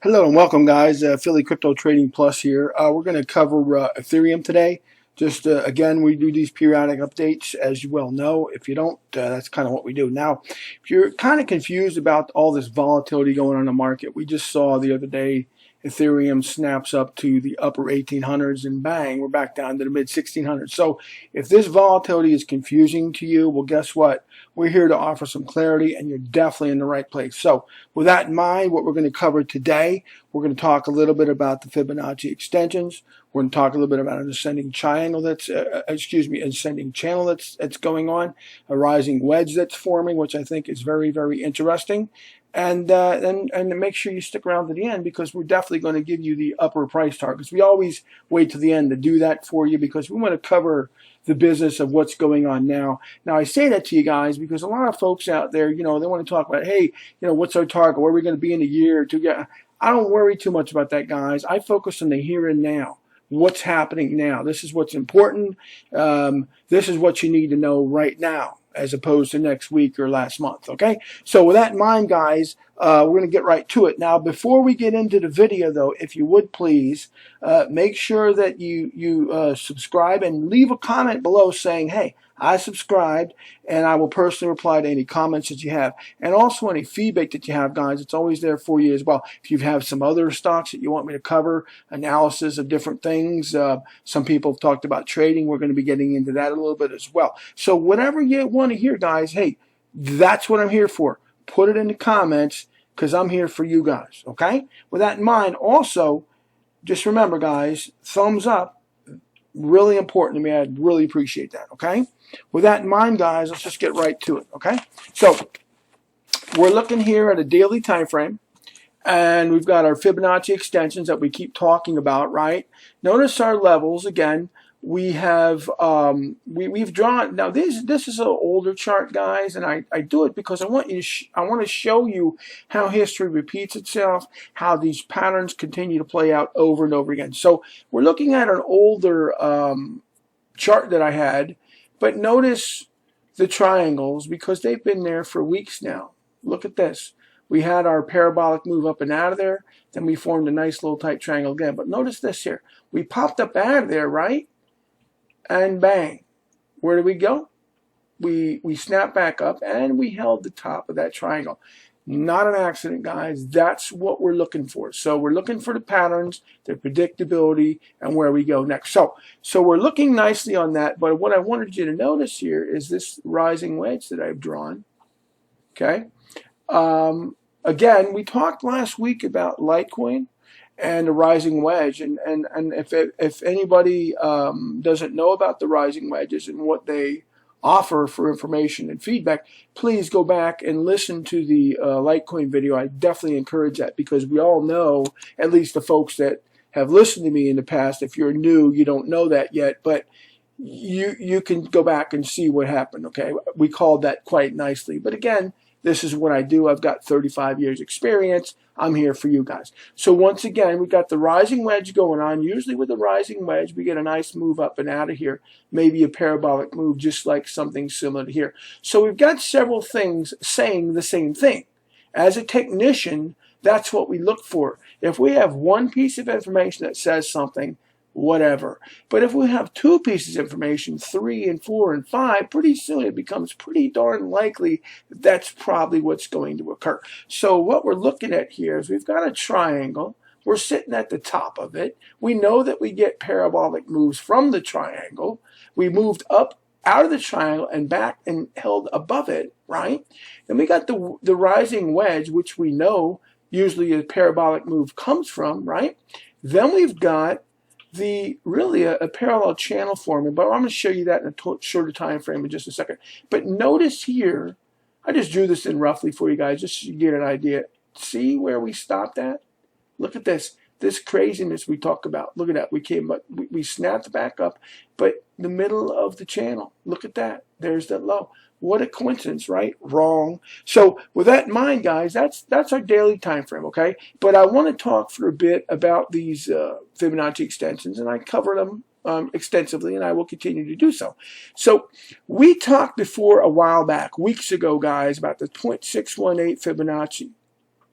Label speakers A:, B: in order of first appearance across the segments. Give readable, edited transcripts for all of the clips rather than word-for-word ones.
A: Hello and welcome, guys. Philly Crypto Trading Plus here. We're going to cover Ethereum today. Just again, we do these periodic updates, as you well know. If you don't, that's kind of what we do. Now, if you're kind of confused about all this volatility going on in the market, we just saw the other day Ethereum snaps up to the upper 1800s and bang, we're back down to the mid 1600s. So if this volatility is confusing to you, well, guess what? We're here to offer some clarity, and you're definitely in the right place. So with that in mind, what we're going to cover today, we're going to talk a little bit about the Fibonacci extensions. We're going to talk a little bit about an ascending triangle ascending channel that's going on, a rising wedge that's forming, which I think is very, very interesting. And make sure you stick around to the end, because we're definitely going to give you the upper price targets. We always wait to the end to do that for you, because we want to cover the business of what's going on now. Now, I say that to you guys because a lot of folks out there, they want to talk about, hey, what's our target? Where are we going to be in a year or two? I don't worry too much about that, guys. I focus on the here and now. What's happening now? This is what's important. This is what you need to know right now, as opposed to next week or last month, okay? So with that in mind, guys, we're going to get right to it. Now, before we get into the video, though, if you would please, make sure that you subscribe and leave a comment below saying, hey, I subscribed, and I will personally reply to any comments that you have. And also any feedback that you have, guys, it's always there for you as well. If you have some other stocks that you want me to cover, analysis of different things, some people have talked about trading. We're going to be getting into that a little bit as well. So whatever you want to hear, guys, hey, that's what I'm here for. Put it in the comments, because I'm here for you guys, okay? With that in mind, also, just remember, guys, thumbs up, really important to me. I'd really appreciate that, okay? With that in mind, guys, let's just get right to it, okay? So we're looking here at a daily time frame, and we've got our Fibonacci extensions that we keep talking about, right? Notice our levels again. We have we've drawn. Now this is an older chart, guys, and I do it because I want to show you how history repeats itself, how these patterns continue to play out over and over again. So we're looking at an older chart that I had, but notice the triangles, because they've been there for weeks now. Look at this. We had our parabolic move up and out of there, then we formed a nice little tight triangle again. But notice this here. We popped up out of there, right? And bang, where do we go? We snapped back up, and we held the top of that triangle. Not an accident, guys. That's what we're looking for. So we're looking for the patterns, the predictability, and where we go next. So we're looking nicely on that, but what I wanted you to notice here is this rising wedge that I've drawn. Okay. Again, we talked last week about Litecoin and the rising wedge, and if anybody doesn't know about the rising wedges and what they offer for information and feedback, please go back and listen to the Litecoin video. I definitely encourage that, because we all know, at least the folks that have listened to me in the past, if you're new, you don't know that yet, but you can go back and see what happened, okay? We called that quite nicely. But again, this is what I do. I've got 35 years experience. I'm here for you guys. So once again, we've got the rising wedge going on. Usually with the rising wedge, we get a nice move up and out of here. Maybe a parabolic move, just like something similar to here. So we've got several things saying the same thing. As a technician, that's what we look for. If we have one piece of information that says something, whatever. But if we have two pieces of information, 3 and 4 and 5, pretty soon it becomes pretty darn likely that that's probably what's going to occur. So what we're looking at here is we've got a triangle. We're sitting at the top of it. We know that we get parabolic moves from the triangle. We moved up out of the triangle and back and held above it, right? And we got the rising wedge, which we know usually a parabolic move comes from, right? Then we've got really a parallel channel forming, but I'm going to show you that in a shorter time frame in just a second. But notice here, I just drew this in roughly for you guys, just so you get an idea. See where we stopped at? Look at this craziness we talk about. Look at that. We snapped back up, but the middle of the channel. Look at that. There's that low. What a coincidence, right? Wrong. So with that in mind, guys, that's our daily time frame, okay? But I want to talk for a bit about these Fibonacci extensions, and I covered them extensively, and I will continue to do so. So we talked before a while back, weeks ago, guys, about the 0.618 Fibonacci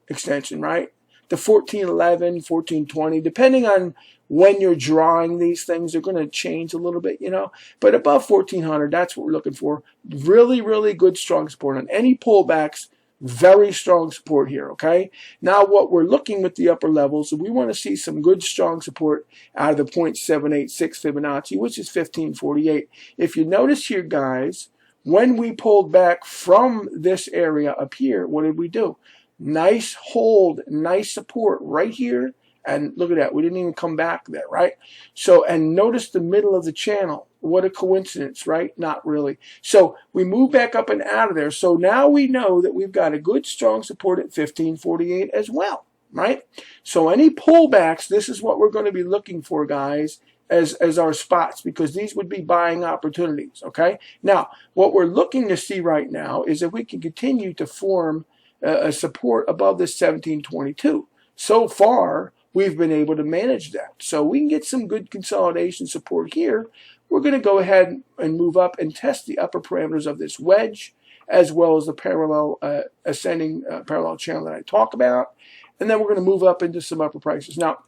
A: extension, right? the 1411, 1420, depending on when you're drawing these things, they're going to change a little bit, you know. But above 1400, that's what we're looking for. Really, really good, strong support on any pullbacks. Very strong support here, okay? Now what we're looking with the upper levels, we want to see some good strong support out of the 0.786 Fibonacci, which is 1548. If you notice here, guys, when we pulled back from this area up here, what did we do? Nice hold, nice support right here. And look at that, we didn't even come back there, right? So, and notice the middle of the channel. What a coincidence, right? Not really. So we move back up and out of there. So now we know that we've got a good strong support at 1548 as well, right? So any pullbacks, this is what we're going to be looking for, guys, as our spots, because these would be buying opportunities, okay? Now, what we're looking to see right now is if we can continue to form a support above this 1722. So far, we've been able to manage that. So we can get some good consolidation support here. We're going to go ahead and move up and test the upper parameters of this wedge, as well as the parallel ascending parallel channel that I talk about. And then we're going to move up into some upper prices. Now,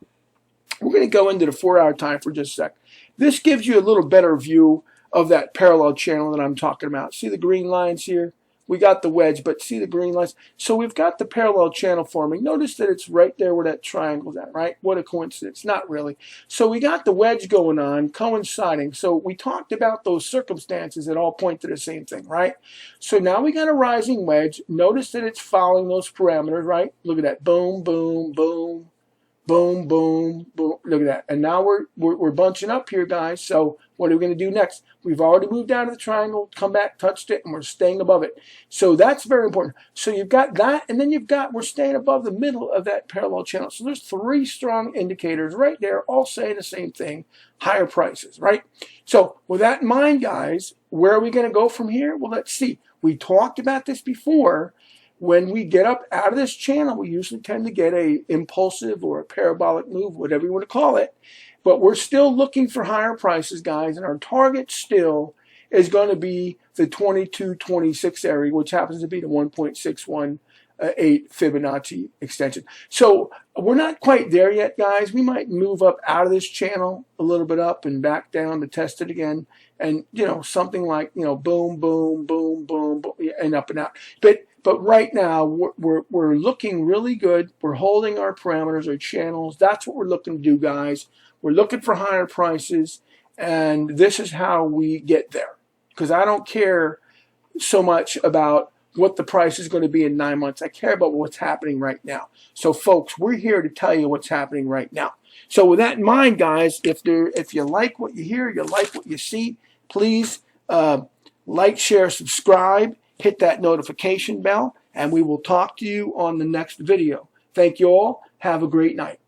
A: we're going to go into the 4-hour time for just a sec. This gives you a little better view of that parallel channel that I'm talking about. See the green lines here? We got the wedge, but see the green lines? So we've got the parallel channel forming. Notice that it's right there where that triangle's at, right? What a coincidence. Not really. So we got the wedge going on, coinciding. So we talked about those circumstances that all point to the same thing, right? So now we got a rising wedge. Notice that it's following those parameters, right? Look at that. Boom, boom, boom. Boom, boom, boom. Look at that. And now we're bunching up here, guys. So what are we going to do next? We've already moved out of the triangle, come back, touched it, and we're staying above it. So that's very important. So you've got that, and then we're staying above the middle of that parallel channel. So there's 3 strong indicators right there, all saying the same thing, higher prices, right? So with that in mind, guys, where are we going to go from here? Well, let's see. We talked about this before. When we get up out of this channel, we usually tend to get a impulsive or a parabolic move, whatever you want to call it. But we're still looking for higher prices, guys, and our target still is going to be the 2226 area, which happens to be the 1.618 Fibonacci extension. So we're not quite there yet, guys. We might move up out of this channel a little bit up and back down to test it again. And, you know, something like, you know, boom, boom, boom, boom, boom, and up and out. But right now, we're looking really good. We're holding our parameters, our channels. That's what we're looking to do, guys. We're looking for higher prices, and this is how we get there. Because I don't care so much about what the price is going to be in 9 months. I care about what's happening right now. So, folks, we're here to tell you what's happening right now. So with that in mind, guys, if you like what you hear, you like what you see, please like, share, subscribe. Hit that notification bell, and we will talk to you on the next video. Thank you all. Have a great night.